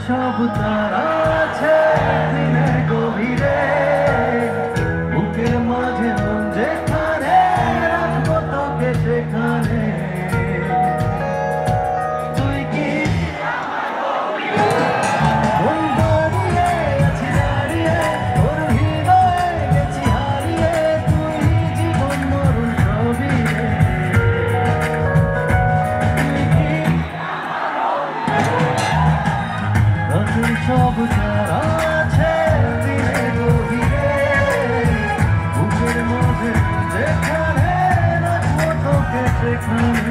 সব তারা আছে দিনের গভীরে, বুকের মাঝে মন যেখানে রাখবো তোকে সেখানে। তুই কি মন দাঁড়িয়ে আছি দাঁড়িয়ে, তোর হৃদয়ে গেছি হারিয়ে, তুই জীবন মরণ সবই রে। তুই সব যারা আছে দিনের গভীরে, বুকের মধ্যে যেখানে রাখবো তোকে সেখানে।